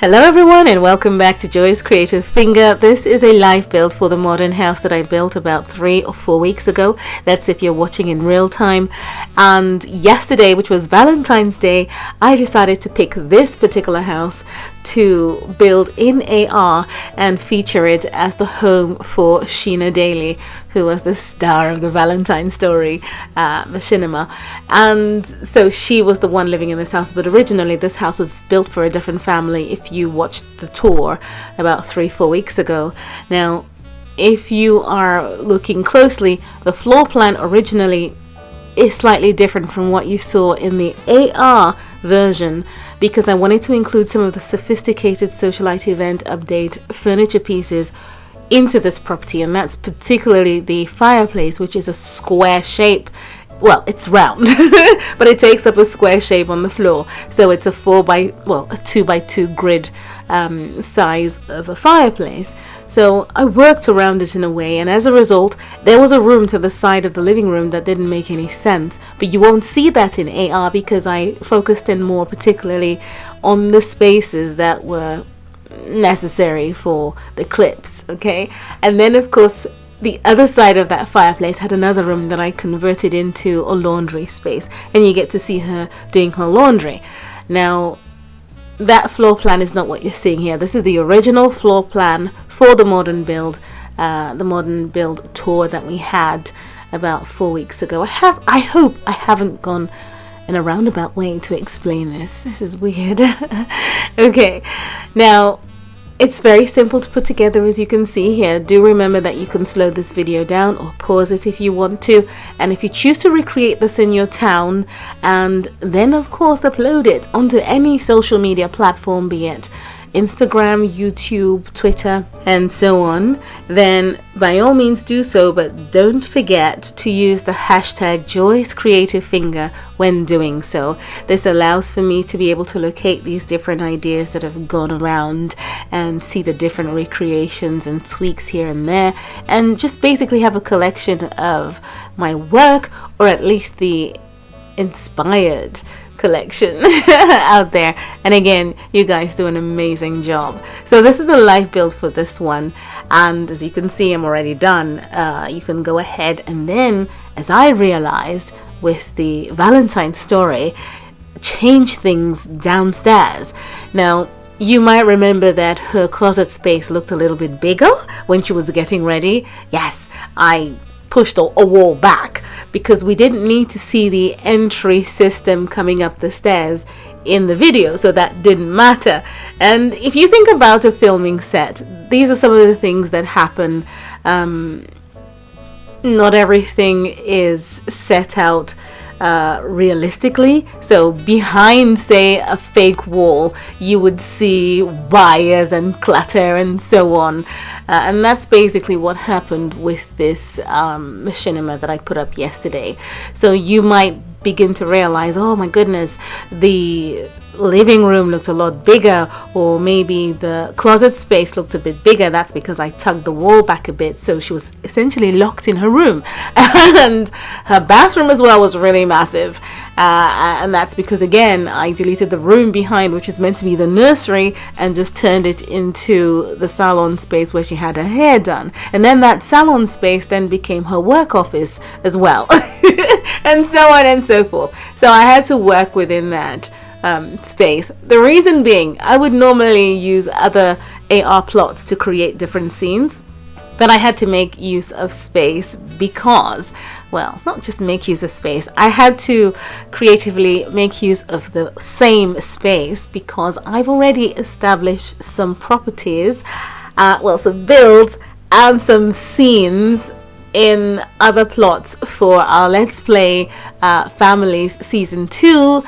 Hello everyone and welcome back to Joy's Creative Finger. This is a live build for the modern house that I built about 3 or 4 weeks ago. That's if you're watching in real time. And yesterday, which was Valentine's Day, I decided to pick this particular house to build in AR and feature it as the home for Schena Daily, who was the star of the Valentine story, the cinema. And so she was the one living in this house, but originally this house was built for a different family if you watched the tour about 3-4 weeks ago. Now, if you are looking closely, the floor plan originally is slightly different from what you saw in the AR version, because I wanted to include some of the sophisticated socialite event update furniture pieces into this property, and that's particularly the fireplace, which is a square shape. Well, it's round but it takes up a square shape on the floor, so it's a 2x2 grid size of a fireplace. So I worked around it in a way, and as a result there was a room to the side of the living room that didn't make any sense, but you won't see that in AR because I focused in more particularly on the spaces that were necessary for the clips. Okay, and then of course the other side of that fireplace had another room that I converted into a laundry space, and you get to see her doing her laundry. Now, that floor plan is not what you're seeing here. This is the original floor plan for the modern build tour that we had about 4 weeks ago. I hope I haven't gone in a roundabout way to explain this. This is weird. Okay, now it's very simple to put together, as you can see here. Do remember that you can slow this video down or pause it if you want to, and if you choose to recreate this in your town and then of course upload it onto any social media platform, be it Instagram, YouTube, Twitter, and so on, then by all means do so, but don't forget to use the hashtag Joy's Creative Finger when doing so. This allows for me to be able to locate these different ideas that have gone around and see the different recreations and tweaks here and there, and just basically have a collection of my work, or at least the inspired collection out there. And again, you guys do an amazing job. So this is the live build for this one, and as you can see, I'm already done. You can go ahead and then, as I realized with the Valentine story, change things downstairs. Now, you might remember that her closet space looked a little bit bigger when she was getting ready. Yes, I pushed a wall back because we didn't need to see the entry system coming up the stairs in the video, so that didn't matter. And if you think about a filming set, these are some of the things that happen. Not everything is set out realistically. So behind, say, a fake wall, you would see wires and clutter and so on, and that's basically what happened with this machinima that I put up yesterday. So you might begin to realize, oh my goodness, the living room looked a lot bigger, or maybe the closet space looked a bit bigger. That's because I tugged the wall back a bit, so she was essentially locked in her room. And her bathroom as well was really massive, and that's because, again, I deleted the room behind, which is meant to be the nursery, and just turned it into the salon space where she had her hair done. And then that salon space then became her work office as well. And so on and so forth. So I had to work within that space. The reason being, I would normally use other AR plots to create different scenes, but I had to make use of space because, well, not just make use of space, I had to creatively make use of the same space because I've already established some properties, some builds and some scenes in other plots for our Let's Play Families Season 2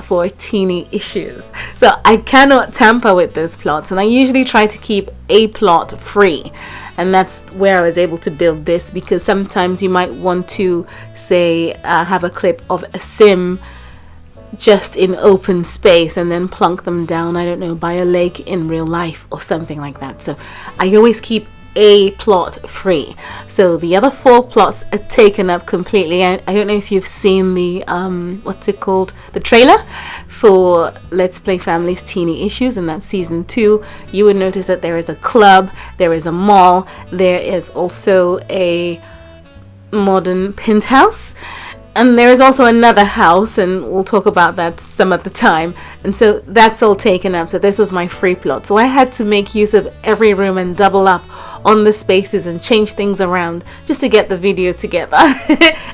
for teeny issues. So I cannot tamper with those plots, and I usually try to keep a plot free, and that's where I was able to build this, because sometimes you might want to, say, have a clip of a sim just in open space and then plunk them down, I don't know, by a lake in real life or something like that. So I always keep a plot free. So the other 4 plots are taken up completely. I don't know if you've seen the what's it called, the trailer for Let's Play Family's Teeny Issues, and that's season 2. You would notice that there is a club, there is a mall, there is also a modern penthouse, and there is also another house, and we'll talk about that some other time. And so that's all taken up. So this was my free plot. So I had to make use of every room and double up on the spaces and change things around just to get the video together.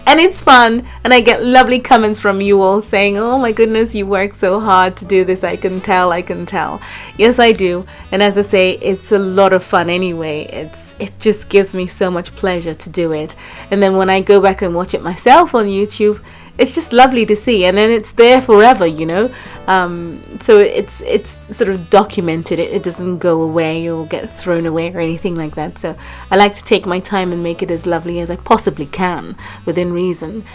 And it's fun, and I get lovely comments from you all saying, oh my goodness, you worked so hard to do this. I can tell. Yes, I do. And as I say, it's a lot of fun anyway. It just gives me so much pleasure to do it. And then when I go back and watch it myself on YouTube, it's just lovely to see, and then it's there forever, you know. So it's sort of documented. It doesn't go away or get thrown away or anything like that. So I like to take my time and make it as lovely as I possibly can within reason,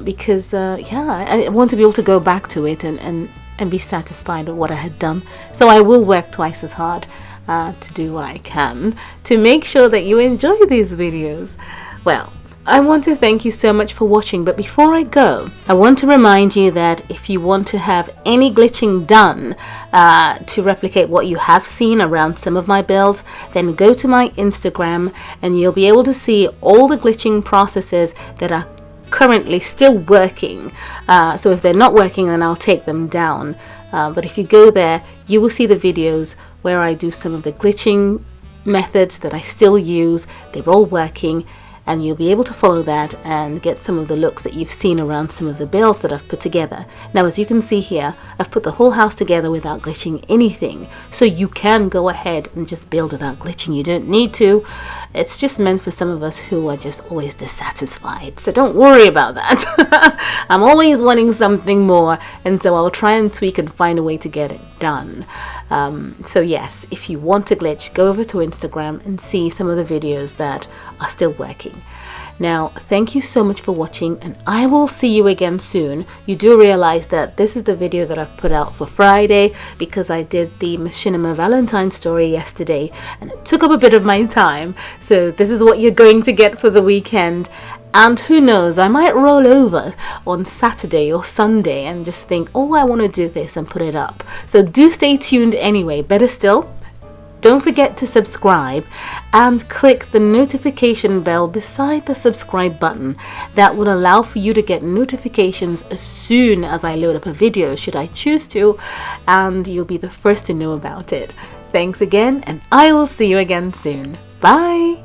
because yeah, I want to be able to go back to it and be satisfied with what I had done. So I will work twice as hard to do what I can to make sure that you enjoy these videos. Well, I want to thank you so much for watching, but before I go, I want to remind you that if you want to have any glitching done to replicate what you have seen around some of my builds, then go to my Instagram and you'll be able to see all the glitching processes that are currently still working. So if they're not working, then I'll take them down. But if you go there, you will see the videos where I do some of the glitching methods that I still use. They're all working, and you'll be able to follow that and get some of the looks that you've seen around some of the builds that I've put together. Now, as you can see here, I've put the whole house together without glitching anything, so you can go ahead and just build without glitching. You don't need to. It's just meant for some of us who are just always dissatisfied, so don't worry about that. I'm always wanting something more, and so I'll try and tweak and find a way to get it done. So yes, if you want to glitch, go over to Instagram and see some of the videos that are still working. Now, thank you so much for watching, and I will see you again soon. You do realize that this is the video that I've put out for Friday because I did the Machinima Valentine story yesterday and it took up a bit of my time. So this is what you're going to get for the weekend. And who knows, I might roll over on Saturday or Sunday and just think, oh, I want to do this and put it up. So do stay tuned anyway. Better still, don't forget to subscribe and click the notification bell beside the subscribe button. That will allow for you to get notifications as soon as I load up a video, should I choose to, and you'll be the first to know about it. Thanks again, and I will see you again soon. Bye!